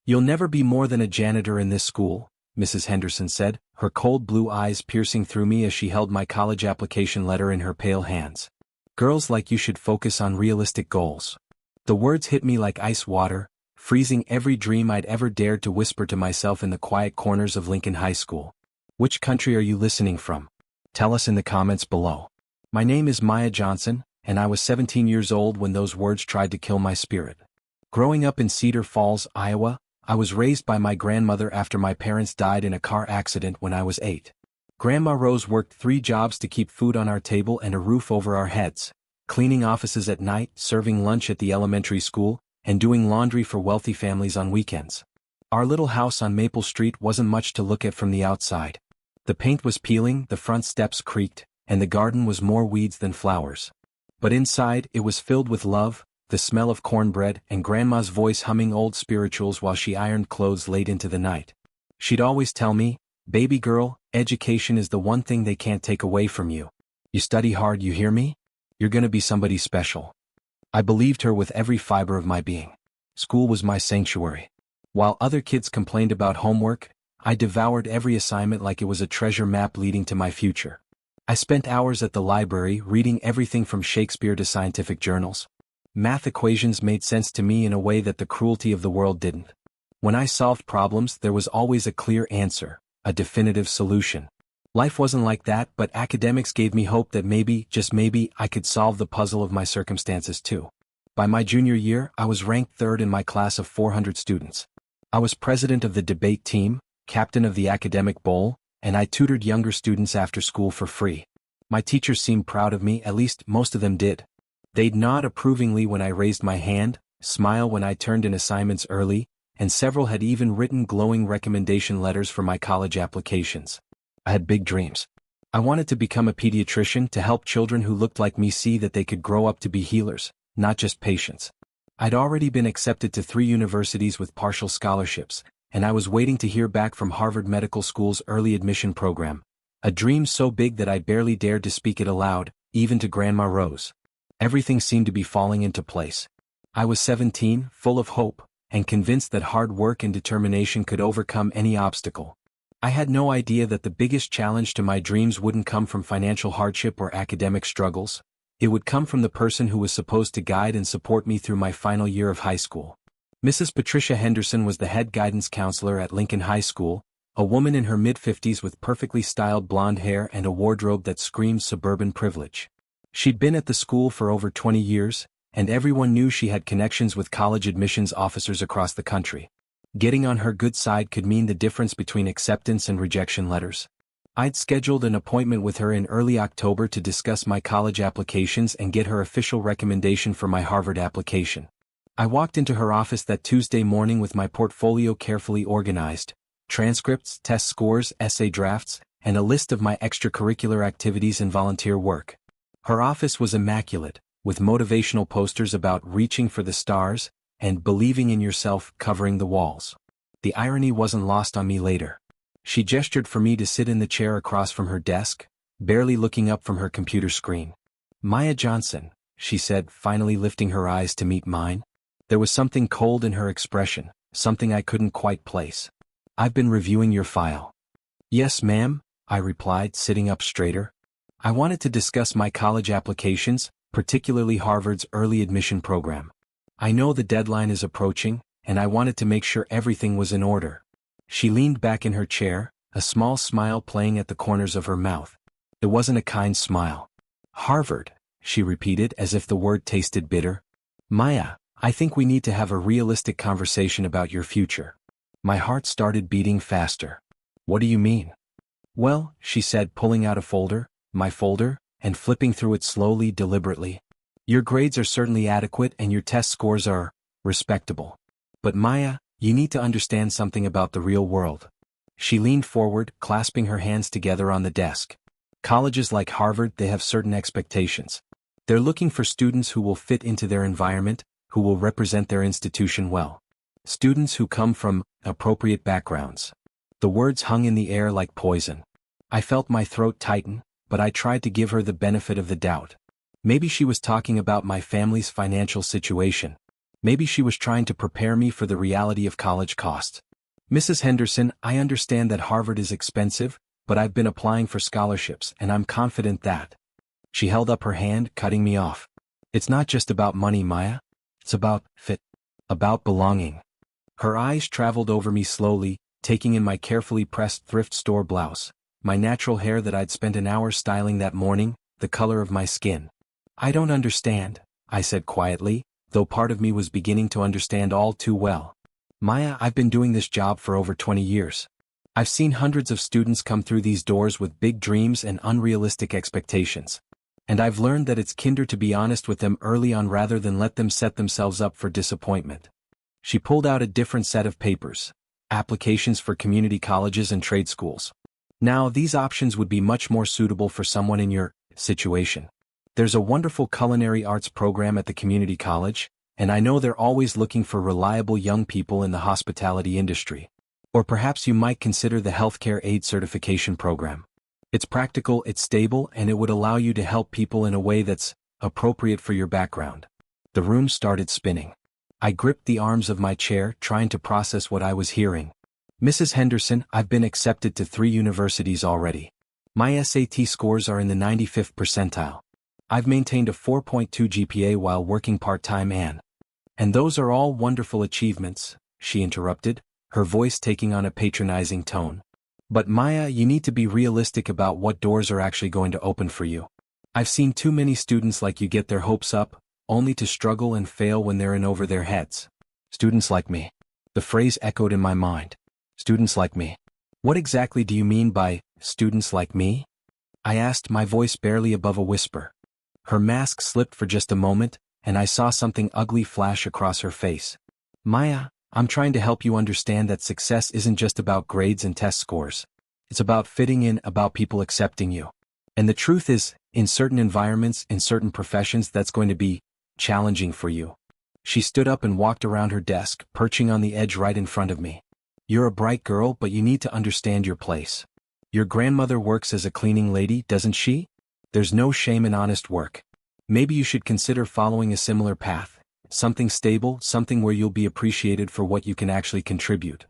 "You'll never be more than a janitor in this school," Mrs. Henderson said, her cold blue eyes piercing through me as she held my college application letter in her pale hands. "Girls like you should focus on realistic goals." The words hit me like ice water, freezing every dream I'd ever dared to whisper to myself in the quiet corners of Lincoln High School. Which country are you listening from? Tell us in the comments below. My name is Maya Johnson, and I was 17 years old when those words tried to kill my spirit. Growing up in Cedar Falls, Iowa, I was raised by my grandmother after my parents died in a car accident when I was 8. Grandma Rose worked 3 jobs to keep food on our table and a roof over our heads, cleaning offices at night, serving lunch at the elementary school, and doing laundry for wealthy families on weekends. Our little house on Maple Street wasn't much to look at from the outside. The paint was peeling, the front steps creaked, and the garden was more weeds than flowers. But inside, it was filled with love, the smell of cornbread, and Grandma's voice humming old spirituals while she ironed clothes late into the night. She'd always tell me, "Baby girl, education is the one thing they can't take away from you. You study hard, you hear me? You're gonna be somebody special." I believed her with every fiber of my being. School was my sanctuary. While other kids complained about homework, I devoured every assignment like it was a treasure map leading to my future. I spent hours at the library reading everything from Shakespeare to scientific journals. Math equations made sense to me in a way that the cruelty of the world didn't. When I solved problems, there was always a clear answer, a definitive solution. Life wasn't like that, but academics gave me hope that maybe, just maybe, I could solve the puzzle of my circumstances too. By my junior year, I was ranked 3rd in my class of 400 students. I was president of the debate team, captain of the academic bowl, and I tutored younger students after school for free. My teachers seemed proud of me, at least most of them did. They'd nod approvingly when I raised my hand, smile when I turned in assignments early, and several had even written glowing recommendation letters for my college applications. I had big dreams. I wanted to become a pediatrician to help children who looked like me see that they could grow up to be healers, not just patients. I'd already been accepted to 3 universities with partial scholarships, and I was waiting to hear back from Harvard Medical School's early admission program. A dream so big that I barely dared to speak it aloud, even to Grandma Rose. Everything seemed to be falling into place. I was 17, full of hope, and convinced that hard work and determination could overcome any obstacle. I had no idea that the biggest challenge to my dreams wouldn't come from financial hardship or academic struggles. It would come from the person who was supposed to guide and support me through my final year of high school. Mrs. Patricia Henderson was the head guidance counselor at Lincoln High School, a woman in her mid-50s with perfectly styled blonde hair and a wardrobe that screamed suburban privilege. She'd been at the school for over 20 years, and everyone knew she had connections with college admissions officers across the country. Getting on her good side could mean the difference between acceptance and rejection letters. I'd scheduled an appointment with her in early October to discuss my college applications and get her official recommendation for my Harvard application. I walked into her office that Tuesday morning with my portfolio carefully organized, transcripts, test scores, essay drafts, and a list of my extracurricular activities and volunteer work. Her office was immaculate, with motivational posters about reaching for the stars and believing in yourself covering the walls. The irony wasn't lost on me later. She gestured for me to sit in the chair across from her desk, barely looking up from her computer screen. "Maya Johnson," she said, finally lifting her eyes to meet mine. There was something cold in her expression, something I couldn't quite place. "I've been reviewing your file." "Yes, ma'am," I replied, sitting up straighter. "I wanted to discuss my college applications, particularly Harvard's early admission program. I know the deadline is approaching, and I wanted to make sure everything was in order." She leaned back in her chair, a small smile playing at the corners of her mouth. It wasn't a kind smile. "Harvard," she repeated as if the word tasted bitter. "Maya, I think we need to have a realistic conversation about your future." My heart started beating faster. "What do you mean?" "Well," she said, pulling out a folder, my folder, and flipping through it slowly, deliberately. "Your grades are certainly adequate and your test scores are respectable. But Maya, you need to understand something about the real world." She leaned forward, clasping her hands together on the desk. "Colleges like Harvard, they have certain expectations. They're looking for students who will fit into their environment, who will represent their institution well. Students who come from appropriate backgrounds." The words hung in the air like poison. I felt my throat tighten, but I tried to give her the benefit of the doubt. Maybe she was talking about my family's financial situation. Maybe she was trying to prepare me for the reality of college costs. Mrs. Henderson, I understand that Harvard is expensive, but I've been applying for scholarships and I'm confident that. She held up her hand, cutting me off. It's not just about money, Maya. It's about fit. About belonging. Her eyes traveled over me slowly, taking in my carefully pressed thrift store blouse, my natural hair that I'd spent an hour styling that morning, the color of my skin. I don't understand, I said quietly, though part of me was beginning to understand all too well. Maya, I've been doing this job for over 20 years. I've seen hundreds of students come through these doors with big dreams and unrealistic expectations. And I've learned that it's kinder to be honest with them early on rather than let them set themselves up for disappointment. She pulled out a different set of papers. Applications for community colleges and trade schools. Now, these options would be much more suitable for someone in your situation. There's a wonderful culinary arts program at the community college, and I know they're always looking for reliable young people in the hospitality industry. Or perhaps you might consider the healthcare aid certification program. It's practical, it's stable, and it would allow you to help people in a way that's appropriate for your background. The room started spinning. I gripped the arms of my chair, trying to process what I was hearing. Mrs. Henderson, I've been accepted to 3 universities already. My SAT scores are in the 95th percentile. I've maintained a 4.2 GPA while working part-time and those are all wonderful achievements, she interrupted, her voice taking on a patronizing tone. But Maya, you need to be realistic about what doors are actually going to open for you. I've seen too many students like you get their hopes up, only to struggle and fail when they're in over their heads. Students like me. The phrase echoed in my mind. Students like me. What exactly do you mean by students like me? I asked, my voice barely above a whisper. Her mask slipped for just a moment, and I saw something ugly flash across her face. Maya, I'm trying to help you understand that success isn't just about grades and test scores. It's about fitting in, about people accepting you. And the truth is, in certain environments, in certain professions, that's going to be challenging for you. She stood up and walked around her desk, perching on the edge right in front of me. You're a bright girl, but you need to understand your place. Your grandmother works as a cleaning lady, doesn't she? There's no shame in honest work. Maybe you should consider following a similar path. Something stable, something where you'll be appreciated for what you can actually contribute.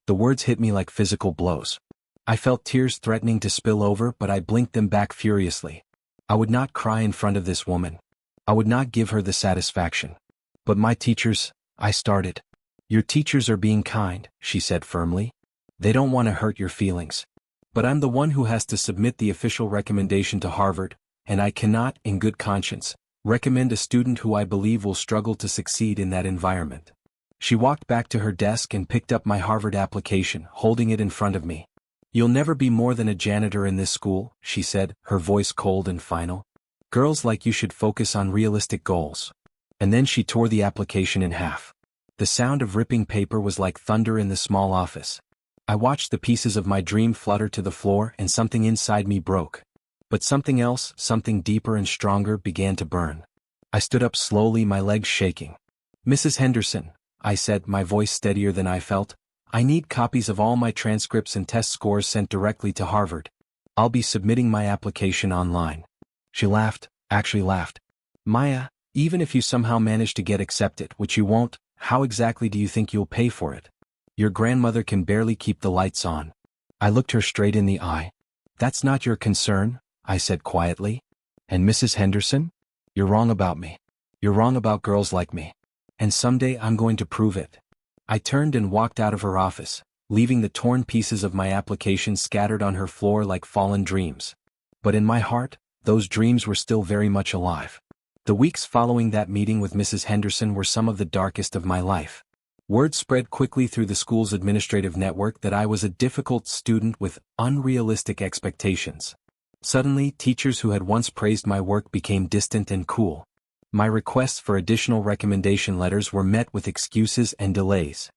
The words hit me like physical blows. I felt tears threatening to spill over, but I blinked them back furiously. I would not cry in front of this woman. I would not give her the satisfaction. But my teachers, I started. Your teachers are being kind, she said firmly. They don't want to hurt your feelings. But I'm the one who has to submit the official recommendation to Harvard, and I cannot, in good conscience, recommend a student who I believe will struggle to succeed in that environment. She walked back to her desk and picked up my Harvard application, holding it in front of me. You'll never be more than a janitor in this school, she said, her voice cold and final. Girls like you should focus on realistic goals. And then she tore the application in half. The sound of ripping paper was like thunder in the small office. I watched the pieces of my dream flutter to the floor and something inside me broke. But something else, something deeper and stronger, began to burn. I stood up slowly, my legs shaking. Mrs. Henderson, I said, my voice steadier than I felt, I need copies of all my transcripts and test scores sent directly to Harvard. I'll be submitting my application online. She laughed, actually laughed. Maya, even if you somehow manage to get accepted, which you won't, how exactly do you think you'll pay for it? Your grandmother can barely keep the lights on. I looked her straight in the eye. That's not your concern, I said quietly. And Mrs. Henderson? You're wrong about me. You're wrong about girls like me. And someday I'm going to prove it. I turned and walked out of her office, leaving the torn pieces of my application scattered on her floor like fallen dreams. But in my heart, those dreams were still very much alive. The weeks following that meeting with Mrs. Henderson were some of the darkest of my life. Word spread quickly through the school's administrative network that I was a difficult student with unrealistic expectations. Suddenly, teachers who had once praised my work became distant and cool. My requests for additional recommendation letters were met with excuses and delays.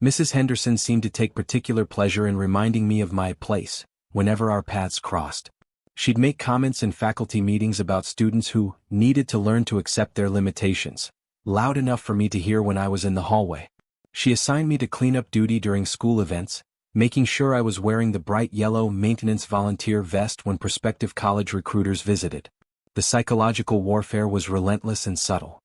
Mrs. Henderson seemed to take particular pleasure in reminding me of my place, whenever our paths crossed. She'd make comments in faculty meetings about students who needed to learn to accept their limitations, loud enough for me to hear when I was in the hallway. She assigned me to cleanup duty during school events, making sure I was wearing the bright yellow maintenance volunteer vest when prospective college recruiters visited. The psychological warfare was relentless and subtle.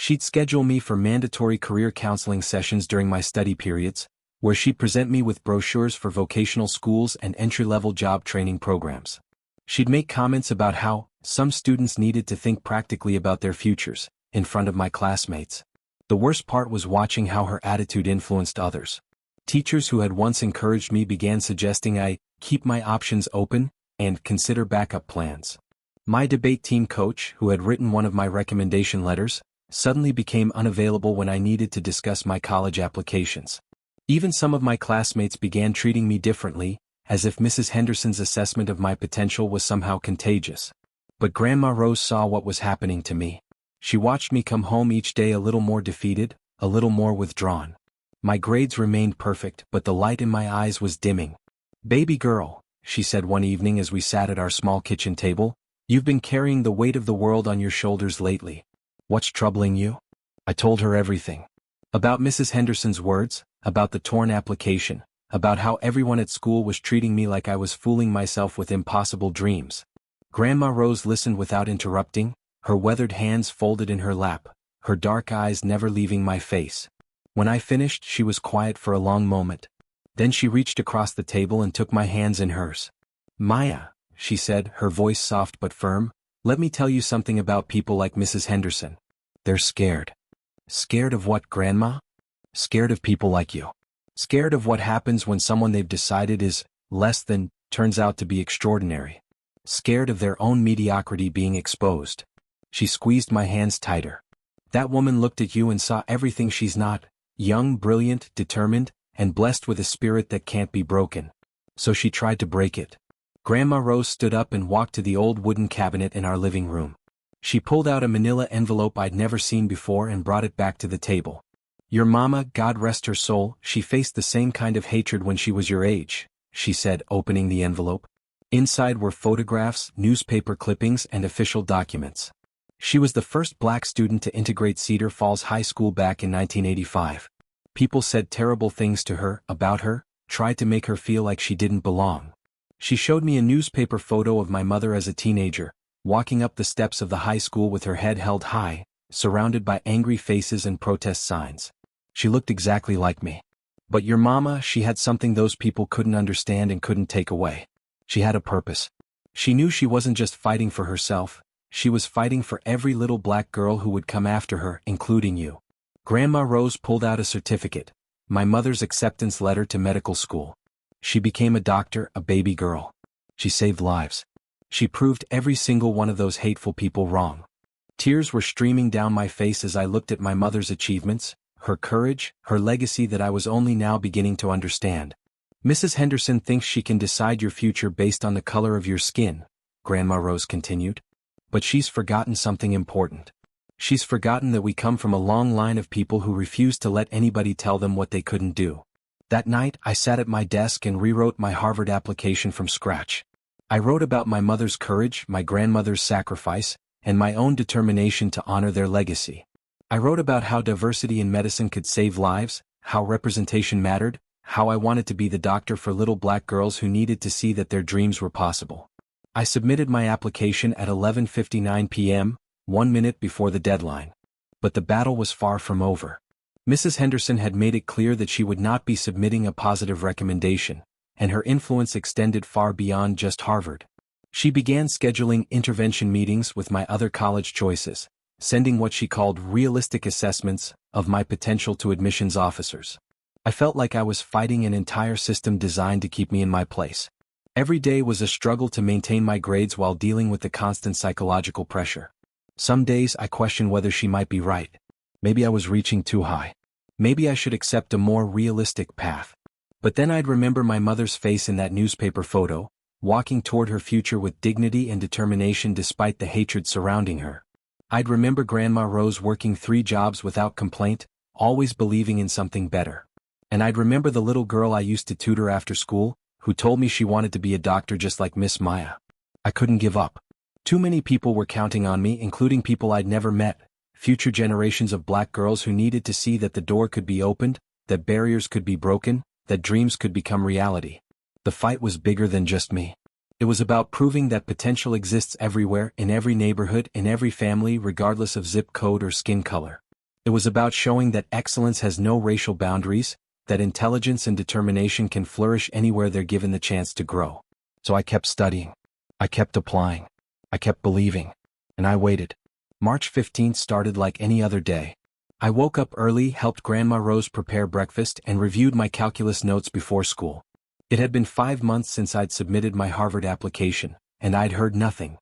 She'd schedule me for mandatory career counseling sessions during my study periods, where she'd present me with brochures for vocational schools and entry-level job training programs. She'd make comments about how some students needed to think practically about their futures, in front of my classmates. The worst part was watching how her attitude influenced others. Teachers who had once encouraged me began suggesting I keep my options open and consider backup plans. My debate team coach, who had written one of my recommendation letters, suddenly became unavailable when I needed to discuss my college applications. Even some of my classmates began treating me differently, as if Mrs. Henderson's assessment of my potential was somehow contagious. But Grandma Rose saw what was happening to me. She watched me come home each day a little more defeated, a little more withdrawn. My grades remained perfect, but the light in my eyes was dimming. "Baby girl," she said one evening as we sat at our small kitchen table, "you've been carrying the weight of the world on your shoulders lately. What's troubling you?" I told her everything. About Mrs. Henderson's words, about the torn application, about how everyone at school was treating me like I was fooling myself with impossible dreams. Grandma Rose listened without interrupting, her weathered hands folded in her lap, her dark eyes never leaving my face. When I finished, she was quiet for a long moment. Then she reached across the table and took my hands in hers. "Maya," she said, her voice soft but firm, "let me tell you something about people like Mrs. Henderson. They're scared." "Scared of what, Grandma?" "Scared of people like you. Scared of what happens when someone they've decided is less than turns out to be extraordinary. Scared of their own mediocrity being exposed." She squeezed my hands tighter. "That woman looked at you and saw everything she's not, young, brilliant, determined, and blessed with a spirit that can't be broken. So she tried to break it." Grandma Rose stood up and walked to the old wooden cabinet in our living room. She pulled out a manila envelope I'd never seen before and brought it back to the table. "Your mama, God rest her soul, she faced the same kind of hatred when she was your age," she said, opening the envelope. Inside were photographs, newspaper clippings, and official documents. She was the first black student to integrate Cedar Falls High School back in 1985. People said terrible things to her, about her, tried to make her feel like she didn't belong. She showed me a newspaper photo of my mother as a teenager, walking up the steps of the high school with her head held high, surrounded by angry faces and protest signs. She looked exactly like me. But your mama, she had something those people couldn't understand and couldn't take away. She had a purpose. She knew she wasn't just fighting for herself, she was fighting for every little black girl who would come after her, including you." Grandma Rose pulled out a certificate, my mother's acceptance letter to medical school. She became a doctor, a baby girl. She saved lives. She proved every single one of those hateful people wrong. Tears were streaming down my face as I looked at my mother's achievements, her courage, her legacy that I was only now beginning to understand. "Mrs. Henderson thinks she can decide your future based on the color of your skin," Grandma Rose continued. "But she's forgotten something important. She's forgotten that we come from a long line of people who refused to let anybody tell them what they couldn't do." That night, I sat at my desk and rewrote my Harvard application from scratch. I wrote about my mother's courage, my grandmother's sacrifice, and my own determination to honor their legacy. I wrote about how diversity in medicine could save lives, how representation mattered, how I wanted to be the doctor for little black girls who needed to see that their dreams were possible. I submitted my application at 11:59 p.m., 1 minute before the deadline. But the battle was far from over. Mrs. Henderson had made it clear that she would not be submitting a positive recommendation, and her influence extended far beyond just Harvard. She began scheduling intervention meetings with my other college choices, sending what she called realistic assessments of my potential to admissions officers. I felt like I was fighting an entire system designed to keep me in my place. Every day was a struggle to maintain my grades while dealing with the constant psychological pressure. Some days I questioned whether she might be right. Maybe I was reaching too high. Maybe I should accept a more realistic path. But then I'd remember my mother's face in that newspaper photo, walking toward her future with dignity and determination despite the hatred surrounding her. I'd remember Grandma Rose working 3 jobs without complaint, always believing in something better. And I'd remember the little girl I used to tutor after school, who told me she wanted to be a doctor just like Miss Maya. I couldn't give up. Too many people were counting on me, including people I'd never met, future generations of black girls who needed to see that the door could be opened, that barriers could be broken, that dreams could become reality. The fight was bigger than just me. It was about proving that potential exists everywhere, in every neighborhood, in every family, regardless of zip code or skin color. It was about showing that excellence has no racial boundaries, that intelligence and determination can flourish anywhere they're given the chance to grow. So I kept studying. I kept applying. I kept believing. And I waited. March 15th started like any other day. I woke up early, helped Grandma Rose prepare breakfast, and reviewed my calculus notes before school. It had been 5 months since I'd submitted my Harvard application, and I'd heard nothing.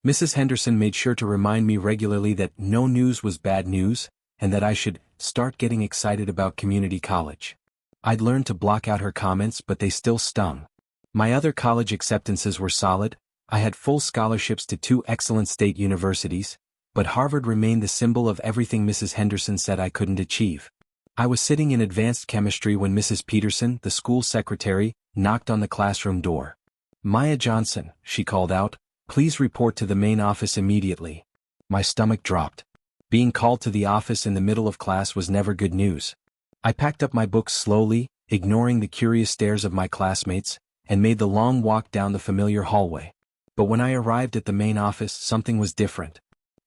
Mrs. Henderson made sure to remind me regularly that no news was bad news, and that I should start getting excited about community college. I'd learned to block out her comments, but they still stung. My other college acceptances were solid. I had full scholarships to 2 excellent state universities, but Harvard remained the symbol of everything Mrs. Henderson said I couldn't achieve. I was sitting in advanced chemistry when Mrs. Peterson, the school secretary, knocked on the classroom door. "Maya Johnson," she called out, "please report to the main office immediately." My stomach dropped. Being called to the office in the middle of class was never good news. I packed up my books slowly, ignoring the curious stares of my classmates, and made the long walk down the familiar hallway. But when I arrived at the main office, something was different.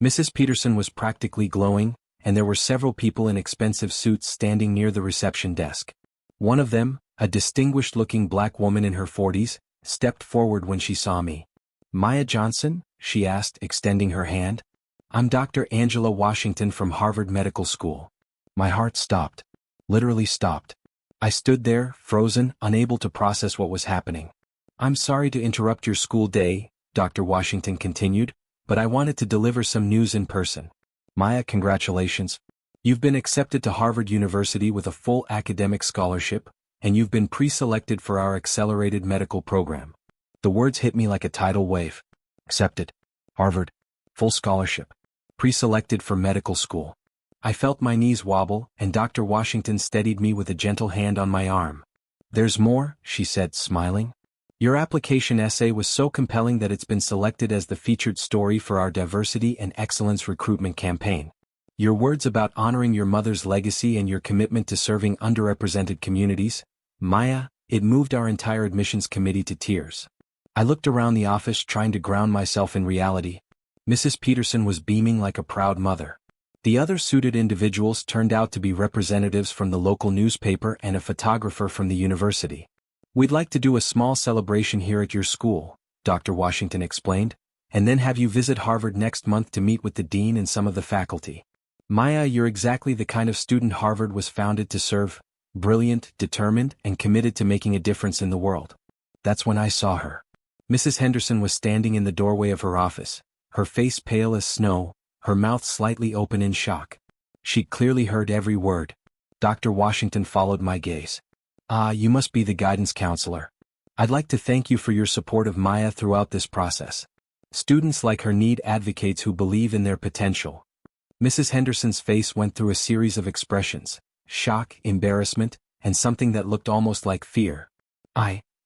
Mrs. Peterson was practically glowing, and there were several people in expensive suits standing near the reception desk. One of them, a distinguished-looking black woman in her 40s, stepped forward when she saw me. "Maya Johnson?" she asked, extending her hand. "I'm Dr. Angela Washington from Harvard Medical School." My heart stopped. Literally stopped. I stood there, frozen, unable to process what was happening. "I'm sorry to interrupt your school day," Dr. Washington continued, "but I wanted to deliver some news in person. Maya, congratulations. You've been accepted to Harvard University with a full academic scholarship, and you've been pre-selected for our accelerated medical program." The words hit me like a tidal wave. Accepted. Harvard. Full scholarship. Pre-selected for medical school. I felt my knees wobble, and Dr. Washington steadied me with a gentle hand on my arm. "There's more," she said, smiling. "Your application essay was so compelling that it's been selected as the featured story for our Diversity and Excellence recruitment campaign. Your words about honoring your mother's legacy and your commitment to serving underrepresented communities, Maya, it moved our entire admissions committee to tears." I looked around the office trying to ground myself in reality. Mrs. Peterson was beaming like a proud mother. The other suited individuals turned out to be representatives from the local newspaper and a photographer from the university. "We'd like to do a small celebration here at your school," Dr. Washington explained, "and then have you visit Harvard next month to meet with the dean and some of the faculty. Maya, you're exactly the kind of student Harvard was founded to serve, brilliant, determined, and committed to making a difference in the world." That's when I saw her. Mrs. Henderson was standing in the doorway of her office, her face pale as snow, her mouth slightly open in shock. She'd clearly heard every word. Dr. Washington followed my gaze. "Ah, you must be the guidance counselor. I'd like to thank you for your support of Maya throughout this process. Students like her need advocates who believe in their potential." Mrs. Henderson's face went through a series of expressions: shock, embarrassment, and something that looked almost like fear.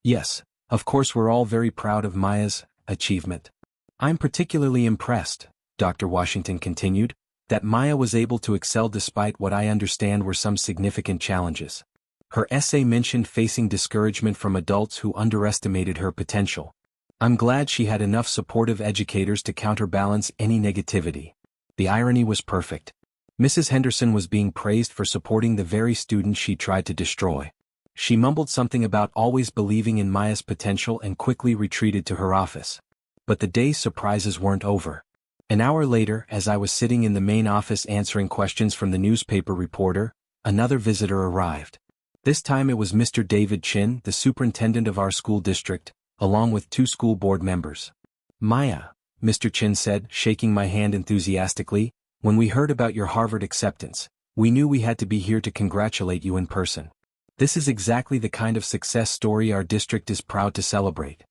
Yes, of course we're all very proud of Maya's achievement. I'm particularly impressed," Dr. Washington continued, "that Maya was able to excel despite what I understand were some significant challenges. Her essay mentioned facing discouragement from adults who underestimated her potential. I'm glad she had enough supportive educators to counterbalance any negativity." The irony was perfect. Mrs. Henderson was being praised for supporting the very student she tried to destroy. She mumbled something about always believing in Maya's potential and quickly retreated to her office. But the day's surprises weren't over. An hour later, as I was sitting in the main office answering questions from the newspaper reporter, another visitor arrived. This time it was Mr. David Chin, the superintendent of our school district, along with 2 school board members. "Maya," Mr. Chin said, shaking my hand enthusiastically, "when we heard about your Harvard acceptance, we knew we had to be here to congratulate you in person. This is exactly the kind of success story our district is proud to celebrate."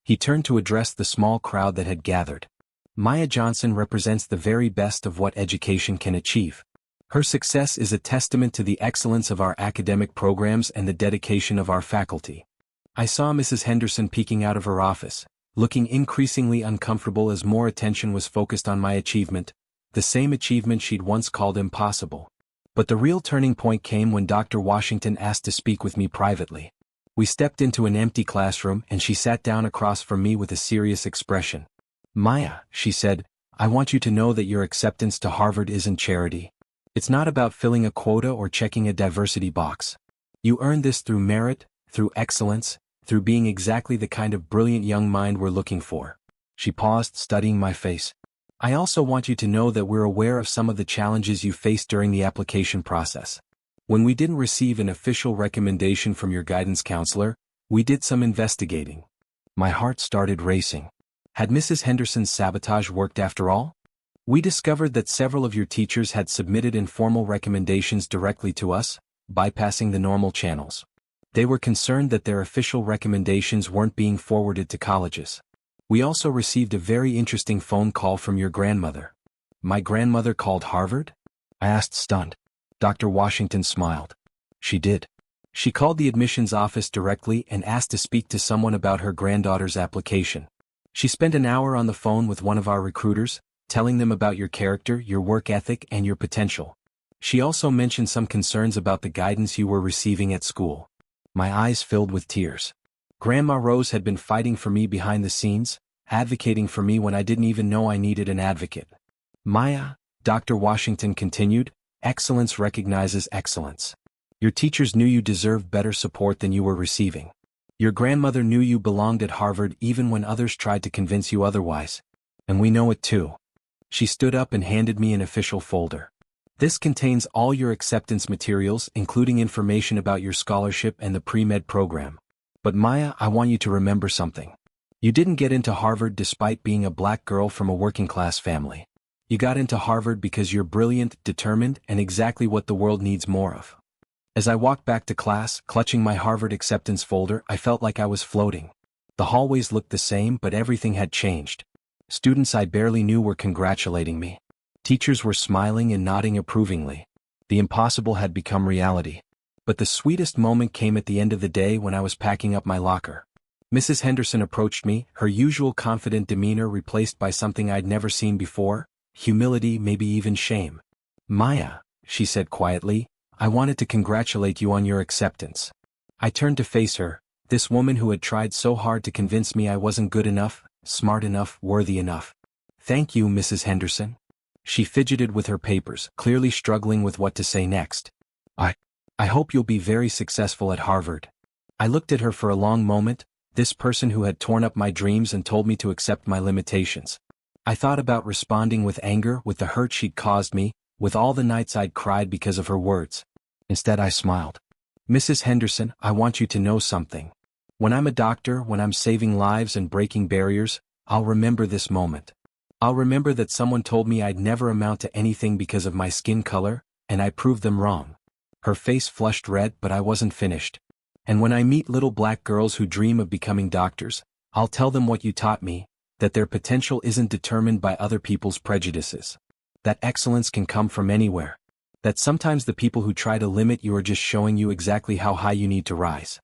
He turned to address the small crowd that had gathered. "Maya Johnson represents the very best of what education can achieve. Her success is a testament to the excellence of our academic programs and the dedication of our faculty." I saw Mrs. Henderson peeking out of her office, looking increasingly uncomfortable as more attention was focused on my achievement, the same achievement she'd once called impossible. But the real turning point came when Dr. Washington asked to speak with me privately. We stepped into an empty classroom and she sat down across from me with a serious expression. "Maya," she said, "I want you to know that your acceptance to Harvard isn't charity. It's not about filling a quota or checking a diversity box. You earn this through merit, through excellence, through being exactly the kind of brilliant young mind we're looking for. She paused, studying my face. I also want you to know that we're aware of some of the challenges you faced during the application process. When we didn't receive an official recommendation from your guidance counselor, we did some investigating. My heart started racing. Had Mrs. Henderson's sabotage worked after all? We discovered that several of your teachers had submitted informal recommendations directly to us, bypassing the normal channels. They were concerned that their official recommendations weren't being forwarded to colleges. We also received a very interesting phone call from your grandmother. My grandmother called Harvard? I asked, stunned. Dr. Washington smiled. She did. She called the admissions office directly and asked to speak to someone about her granddaughter's application. She spent an hour on the phone with one of our recruiters, telling them about your character, your work ethic, and your potential. She also mentioned some concerns about the guidance you were receiving at school. My eyes filled with tears. Grandma Rose had been fighting for me behind the scenes, advocating for me when I didn't even know I needed an advocate. Maya, Dr. Washington continued, excellence recognizes excellence. Your teachers knew you deserved better support than you were receiving. Your grandmother knew you belonged at Harvard even when others tried to convince you otherwise. And we know it too. She stood up and handed me an official folder. This contains all your acceptance materials, including information about your scholarship and the pre-med program. But Maya, I want you to remember something. You didn't get into Harvard despite being a black girl from a working-class family. You got into Harvard because you're brilliant, determined, and exactly what the world needs more of. As I walked back to class, clutching my Harvard acceptance folder, I felt like I was floating. The hallways looked the same, but everything had changed. Students I barely knew were congratulating me. Teachers were smiling and nodding approvingly. The impossible had become reality. But the sweetest moment came at the end of the day when I was packing up my locker. Mrs. Henderson approached me, her usual confident demeanor replaced by something I'd never seen before, humility, maybe even shame. Maya, she said quietly, I wanted to congratulate you on your acceptance. I turned to face her, this woman who had tried so hard to convince me I wasn't good enough, smart enough, worthy enough. Thank you, Mrs. Henderson. She fidgeted with her papers, clearly struggling with what to say next. I hope you'll be very successful at Harvard. I looked at her for a long moment, this person who had torn up my dreams and told me to accept my limitations. I thought about responding with anger, with the hurt she'd caused me, with all the nights I'd cried because of her words. Instead I smiled. Mrs. Henderson, I want you to know something. When I'm a doctor, when I'm saving lives and breaking barriers, I'll remember this moment. I'll remember that someone told me I'd never amount to anything because of my skin color, and I proved them wrong. Her face flushed red, but I wasn't finished. And when I meet little black girls who dream of becoming doctors, I'll tell them what you taught me, that their potential isn't determined by other people's prejudices. That excellence can come from anywhere. That sometimes the people who try to limit you are just showing you exactly how high you need to rise.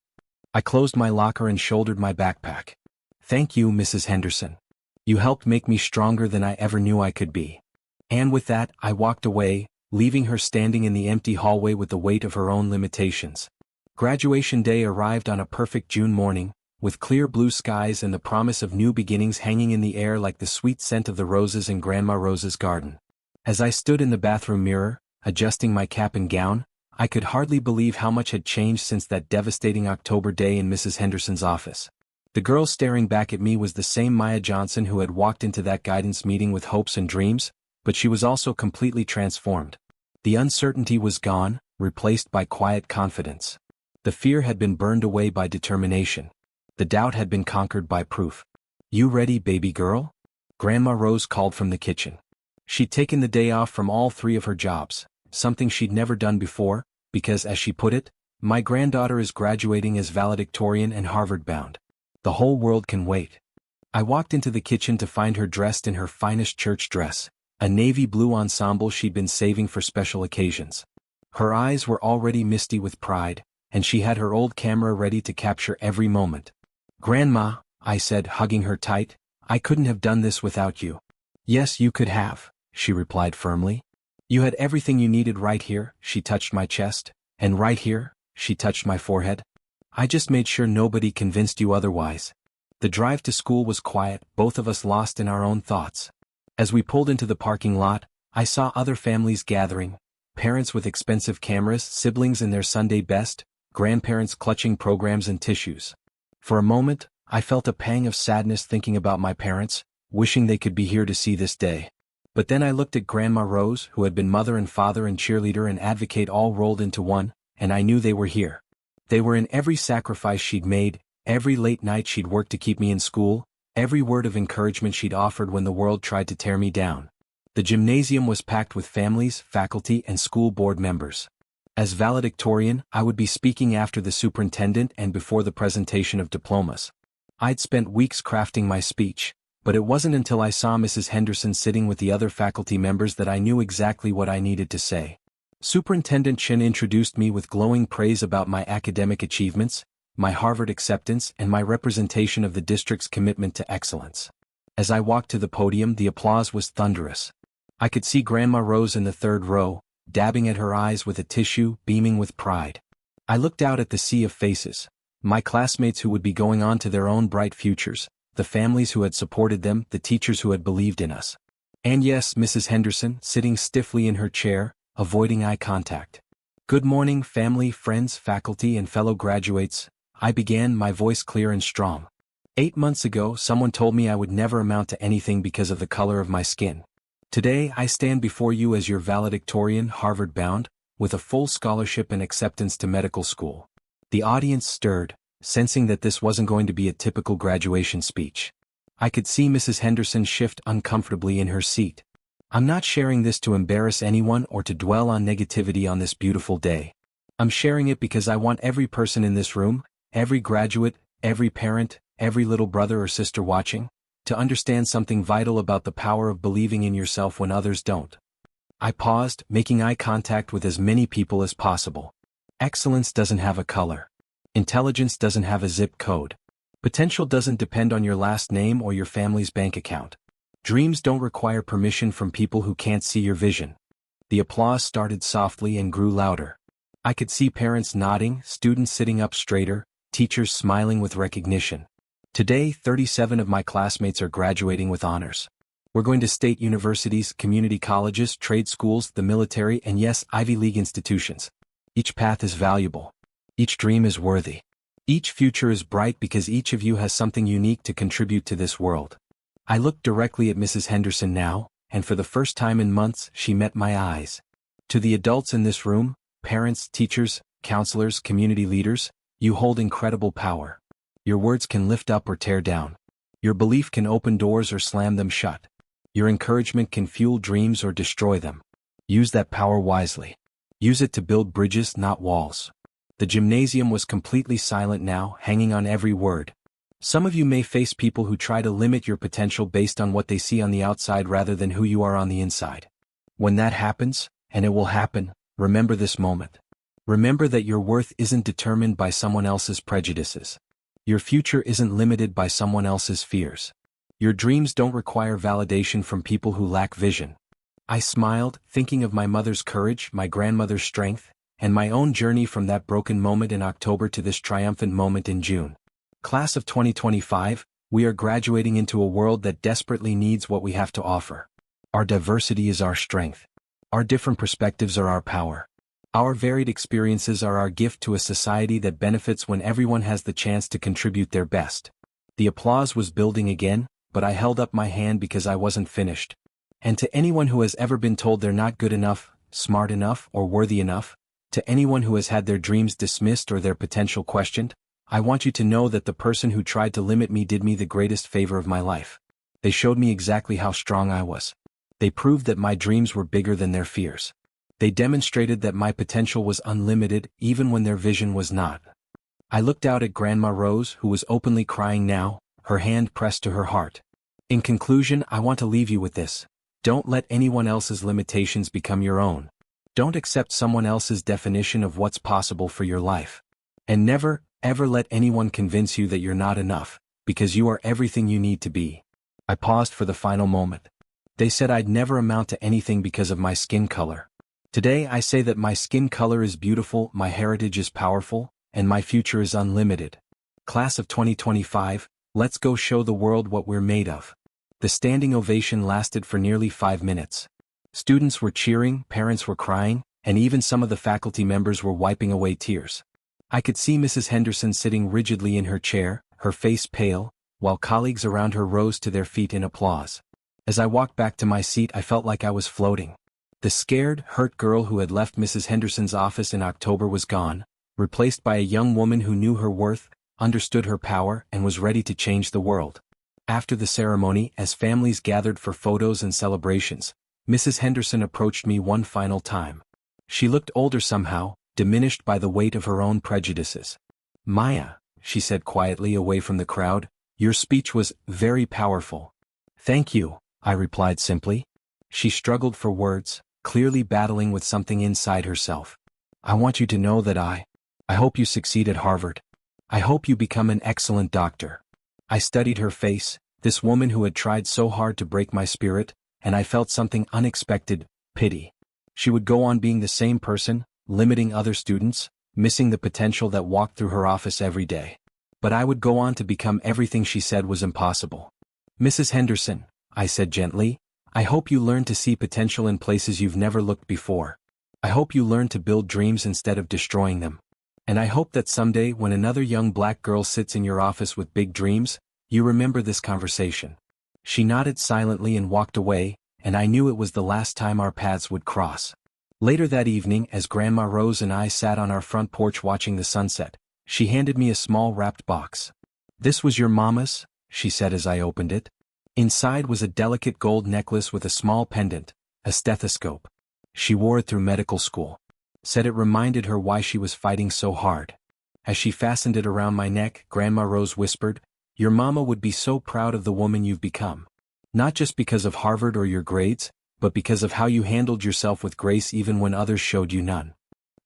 I closed my locker and shouldered my backpack. Thank you, Mrs. Henderson. You helped make me stronger than I ever knew I could be. And with that, I walked away, leaving her standing in the empty hallway with the weight of her own limitations. Graduation day arrived on a perfect June morning, with clear blue skies and the promise of new beginnings hanging in the air like the sweet scent of the roses in Grandma Rose's garden. As I stood in the bathroom mirror, adjusting my cap and gown, I could hardly believe how much had changed since that devastating October day in Mrs. Henderson's office. The girl staring back at me was the same Maya Johnson who had walked into that guidance meeting with hopes and dreams, but she was also completely transformed. The uncertainty was gone, replaced by quiet confidence. The fear had been burned away by determination. The doubt had been conquered by proof. You ready, baby girl? Grandma Rose called from the kitchen. She'd taken the day off from all three of her jobs, something she'd never done before, because, as she put it, my granddaughter is graduating as valedictorian and Harvard-bound. The whole world can wait. I walked into the kitchen to find her dressed in her finest church dress, a navy blue ensemble she'd been saving for special occasions. Her eyes were already misty with pride, and she had her old camera ready to capture every moment. Grandma, I said, hugging her tight, I couldn't have done this without you. Yes, you could have, she replied firmly. You had everything you needed right here, she touched my chest, and right here, she touched my forehead. I just made sure nobody convinced you otherwise. The drive to school was quiet, both of us lost in our own thoughts. As we pulled into the parking lot, I saw other families gathering, Parents with expensive cameras, siblings in their Sunday best, grandparents clutching programs and tissues. For a moment, I felt a pang of sadness thinking about my parents, wishing they could be here to see this day. But then I looked at Grandma Rose, who had been mother and father and cheerleader and advocate all rolled into one, and I knew they were here. They were in every sacrifice she'd made, every late night she'd worked to keep me in school, every word of encouragement she'd offered when the world tried to tear me down. The gymnasium was packed with families, faculty, and school board members. As valedictorian, I would be speaking after the superintendent and before the presentation of diplomas. I'd spent weeks crafting my speech, but it wasn't until I saw Mrs. Henderson sitting with the other faculty members that I knew exactly what I needed to say. Superintendent Chen introduced me with glowing praise about my academic achievements, my Harvard acceptance, and my representation of the district's commitment to excellence. As I walked to the podium, the applause was thunderous. I could see Grandma Rose in the third row, dabbing at her eyes with a tissue, beaming with pride. I looked out at the sea of faces, my classmates who would be going on to their own bright futures, the families who had supported them, the teachers who had believed in us. And yes, Mrs. Henderson, sitting stiffly in her chair, avoiding eye contact. "Good morning, family, friends, faculty, and fellow graduates," I began, my voice clear and strong. 8 months ago, someone told me I would never amount to anything because of the color of my skin. Today, I stand before you as your valedictorian, Harvard-bound, with a full scholarship and acceptance to medical school. The audience stirred, sensing that this wasn't going to be a typical graduation speech. I could see Mrs. Henderson shift uncomfortably in her seat. I'm not sharing this to embarrass anyone or to dwell on negativity on this beautiful day. I'm sharing it because I want every person in this room, every graduate, every parent, every little brother or sister watching, to understand something vital about the power of believing in yourself when others don't. I paused, making eye contact with as many people as possible. Excellence doesn't have a color. Intelligence doesn't have a zip code. Potential doesn't depend on your last name or your family's bank account. Dreams don't require permission from people who can't see your vision. The applause started softly and grew louder. I could see parents nodding, students sitting up straighter, teachers smiling with recognition. Today, 37 of my classmates are graduating with honors. We're going to state universities, community colleges, trade schools, the military, and yes, Ivy League institutions. Each path is valuable. Each dream is worthy. Each future is bright because each of you has something unique to contribute to this world. I looked directly at Mrs. Henderson now, and for the first time in months, she met my eyes. To the adults in this room, parents, teachers, counselors, community leaders, you hold incredible power. Your words can lift up or tear down. Your belief can open doors or slam them shut. Your encouragement can fuel dreams or destroy them. Use that power wisely. Use it to build bridges, not walls. The gymnasium was completely silent now, hanging on every word. Some of you may face people who try to limit your potential based on what they see on the outside rather than who you are on the inside. When that happens, and it will happen, remember this moment. Remember that your worth isn't determined by someone else's prejudices. Your future isn't limited by someone else's fears. Your dreams don't require validation from people who lack vision. I smiled, thinking of my mother's courage, my grandmother's strength, and my own journey from that broken moment in October to this triumphant moment in June. Class of 2025, we are graduating into a world that desperately needs what we have to offer. Our diversity is our strength. Our different perspectives are our power. Our varied experiences are our gift to a society that benefits when everyone has the chance to contribute their best. The applause was building again, but I held up my hand because I wasn't finished. And to anyone who has ever been told they're not good enough, smart enough, or worthy enough, to anyone who has had their dreams dismissed or their potential questioned, I want you to know that the person who tried to limit me did me the greatest favor of my life. They showed me exactly how strong I was. They proved that my dreams were bigger than their fears. They demonstrated that my potential was unlimited even when their vision was not. I looked out at Grandma Rose, who was openly crying now, her hand pressed to her heart. In conclusion, I want to leave you with this. Don't let anyone else's limitations become your own. Don't accept someone else's definition of what's possible for your life. And never, ever let anyone convince you that you're not enough, because you are everything you need to be. I paused for the final moment. They said I'd never amount to anything because of my skin color. Today I say that my skin color is beautiful, my heritage is powerful, and my future is unlimited. Class of 2025, let's go show the world what we're made of. The standing ovation lasted for nearly 5 minutes. Students were cheering, parents were crying, and even some of the faculty members were wiping away tears. I could see Mrs. Henderson sitting rigidly in her chair, her face pale, while colleagues around her rose to their feet in applause. As I walked back to my seat, I felt like I was floating. The scared, hurt girl who had left Mrs. Henderson's office in October was gone, replaced by a young woman who knew her worth, understood her power, and was ready to change the world. After the ceremony, as families gathered for photos and celebrations, Mrs. Henderson approached me one final time. She looked older somehow, diminished by the weight of her own prejudices. "Maya," she said quietly away from the crowd, "your speech was very powerful." "Thank you," I replied simply. She struggled for words, clearly battling with something inside herself. "I want you to know that I hope you succeed at Harvard. I hope you become an excellent doctor." I studied her face, this woman who had tried so hard to break my spirit, and I felt something unexpected: pity. She would go on being the same person, limiting other students, missing the potential that walked through her office every day. But I would go on to become everything she said was impossible. "Mrs. Henderson," I said gently, "I hope you learn to see potential in places you've never looked before. I hope you learn to build dreams instead of destroying them. And I hope that someday when another young black girl sits in your office with big dreams, you remember this conversation." She nodded silently and walked away, and I knew it was the last time our paths would cross. Later that evening, as Grandma Rose and I sat on our front porch watching the sunset, she handed me a small wrapped box. "This was your mama's," she said as I opened it. Inside was a delicate gold necklace with a small pendant, a stethoscope. She wore it through medical school. Said it reminded her why she was fighting so hard. As she fastened it around my neck, Grandma Rose whispered, "Your mama would be so proud of the woman you've become. Not just because of Harvard or your grades, but because of how you handled yourself with grace even when others showed you none."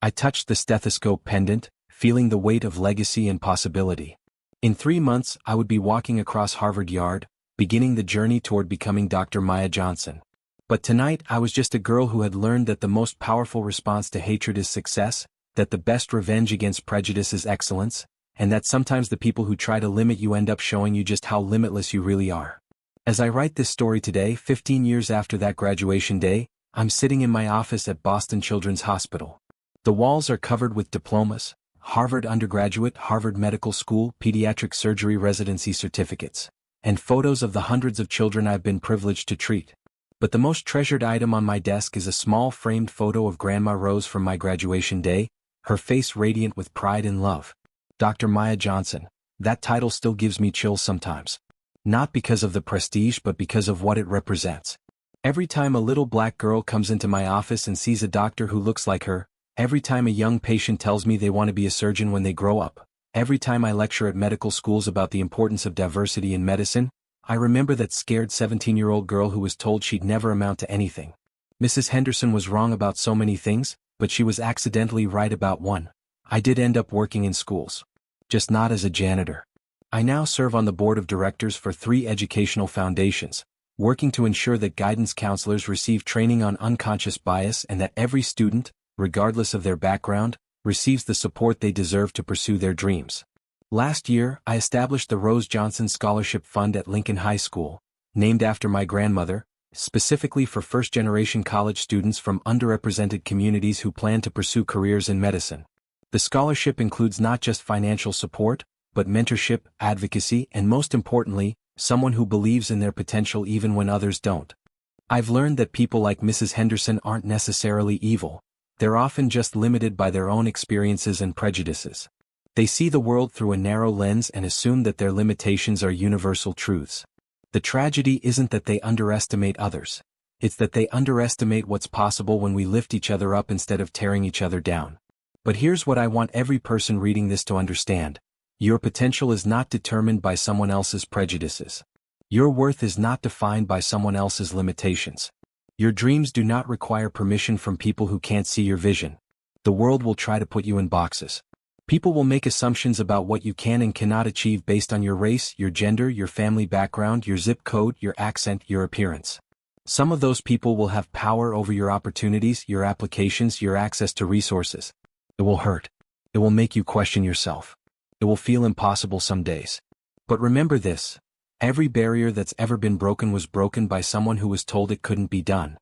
I touched the stethoscope pendant, feeling the weight of legacy and possibility. In 3 months, I would be walking across Harvard Yard, beginning the journey toward becoming Dr. Maya Johnson. But tonight I was just a girl who had learned that the most powerful response to hatred is success, that the best revenge against prejudice is excellence, and that sometimes the people who try to limit you end up showing you just how limitless you really are. As I write this story today, 15 years after that graduation day, I'm sitting in my office at Boston Children's Hospital. The walls are covered with diplomas, Harvard undergraduate, Harvard Medical School, pediatric surgery residency certificates, and photos of the hundreds of children I've been privileged to treat. But the most treasured item on my desk is a small framed photo of Grandma Rose from my graduation day, her face radiant with pride and love. Dr. Maya Johnson, that title still gives me chills sometimes. Not because of the prestige but because of what it represents. Every time a little black girl comes into my office and sees a doctor who looks like her, every time a young patient tells me they want to be a surgeon when they grow up, every time I lecture at medical schools about the importance of diversity in medicine, I remember that scared 17-year-old girl who was told she'd never amount to anything. Mrs. Henderson was wrong about so many things, but she was accidentally right about one. I did end up working in schools. Just not as a janitor. I now serve on the board of directors for 3 educational foundations, working to ensure that guidance counselors receive training on unconscious bias and that every student, regardless of their background, receives the support they deserve to pursue their dreams. Last year, I established the Rose Johnson Scholarship Fund at Lincoln High School, named after my grandmother, specifically for first-generation college students from underrepresented communities who plan to pursue careers in medicine. The scholarship includes not just financial support, but mentorship, advocacy, and most importantly, someone who believes in their potential even when others don't. I've learned that people like Mrs. Henderson aren't necessarily evil. They're often just limited by their own experiences and prejudices. They see the world through a narrow lens and assume that their limitations are universal truths. The tragedy isn't that they underestimate others. It's that they underestimate what's possible when we lift each other up instead of tearing each other down. But here's what I want every person reading this to understand. Your potential is not determined by someone else's prejudices. Your worth is not defined by someone else's limitations. Your dreams do not require permission from people who can't see your vision. The world will try to put you in boxes. People will make assumptions about what you can and cannot achieve based on your race, your gender, your family background, your zip code, your accent, your appearance. Some of those people will have power over your opportunities, your applications, your access to resources. It will hurt. It will make you question yourself. It will feel impossible some days. But remember this. Every barrier that's ever been broken was broken by someone who was told it couldn't be done.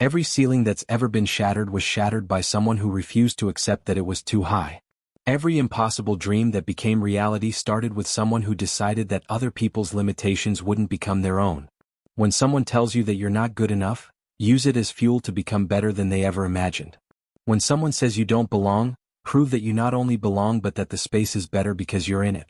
Every ceiling that's ever been shattered was shattered by someone who refused to accept that it was too high. Every impossible dream that became reality started with someone who decided that other people's limitations wouldn't become their own. When someone tells you that you're not good enough, use it as fuel to become better than they ever imagined. When someone says you don't belong, prove that you not only belong but that the space is better because you're in it.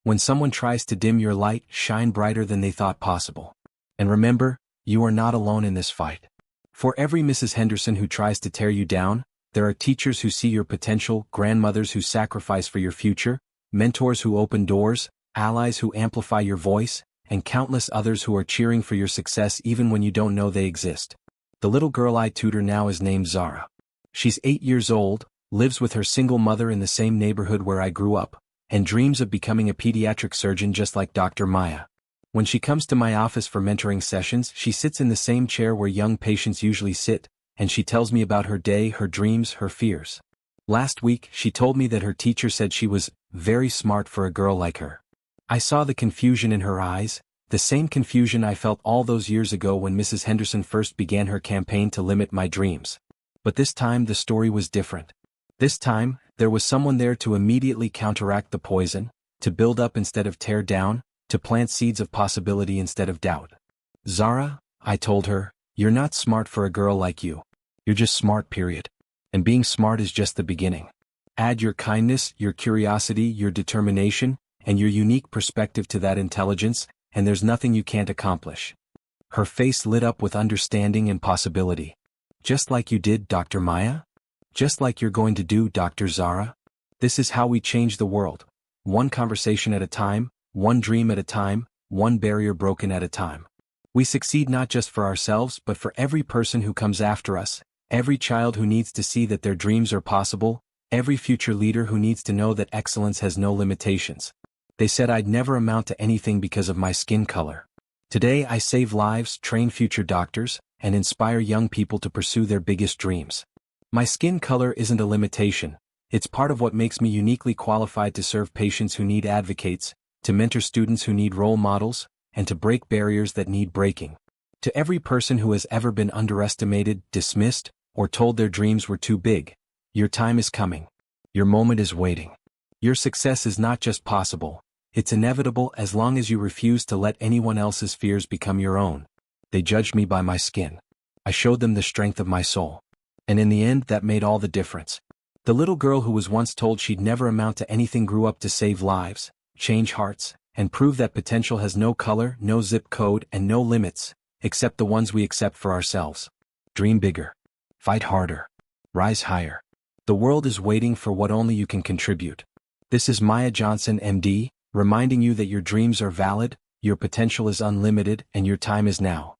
When someone tries to dim your light, shine brighter than they thought possible. And remember, you are not alone in this fight. For every Mrs. Henderson who tries to tear you down, there are teachers who see your potential, grandmothers who sacrifice for your future, mentors who open doors, allies who amplify your voice, and countless others who are cheering for your success even when you don't know they exist. The little girl I tutor now is named Zara. She's 8 years old, lives with her single mother in the same neighborhood where I grew up, and dreams of becoming a pediatric surgeon just like Dr. Maya. When she comes to my office for mentoring sessions, she sits in the same chair where young patients usually sit, and she tells me about her day, her dreams, her fears. Last week, she told me that her teacher said she was very smart for a girl like her. I saw the confusion in her eyes, the same confusion I felt all those years ago when Mrs. Henderson first began her campaign to limit my dreams. But this time the story was different. This time, there was someone there to immediately counteract the poison, to build up instead of tear down, to plant seeds of possibility instead of doubt. Zara, I told her, you're not smart for a girl like you. You're just smart, period. And being smart is just the beginning. Add your kindness, your curiosity, your determination, and your unique perspective to that intelligence, and there's nothing you can't accomplish. Her face lit up with understanding and possibility. Just like you did, Dr. Maya? Just like you're going to do, Dr. Zara? This is how we change the world. One conversation at a time, one dream at a time, one barrier broken at a time. We succeed not just for ourselves but for every person who comes after us, every child who needs to see that their dreams are possible, every future leader who needs to know that excellence has no limitations. They said I'd never amount to anything because of my skin color. Today I save lives, train future doctors, and inspire young people to pursue their biggest dreams. My skin color isn't a limitation, it's part of what makes me uniquely qualified to serve patients who need advocates, to mentor students who need role models, and to break barriers that need breaking. To every person who has ever been underestimated, dismissed, or told their dreams were too big, your time is coming. Your moment is waiting. Your success is not just possible, it's inevitable as long as you refuse to let anyone else's fears become your own. They judged me by my skin. I showed them the strength of my soul. And in the end, that made all the difference. The little girl who was once told she'd never amount to anything grew up to save lives, change hearts, and prove that potential has no color, no zip code, and no limits, except the ones we accept for ourselves. Dream bigger. Fight harder. Rise higher. The world is waiting for what only you can contribute. This is Maya Johnson, MD, reminding you that your dreams are valid, your potential is unlimited, and your time is now.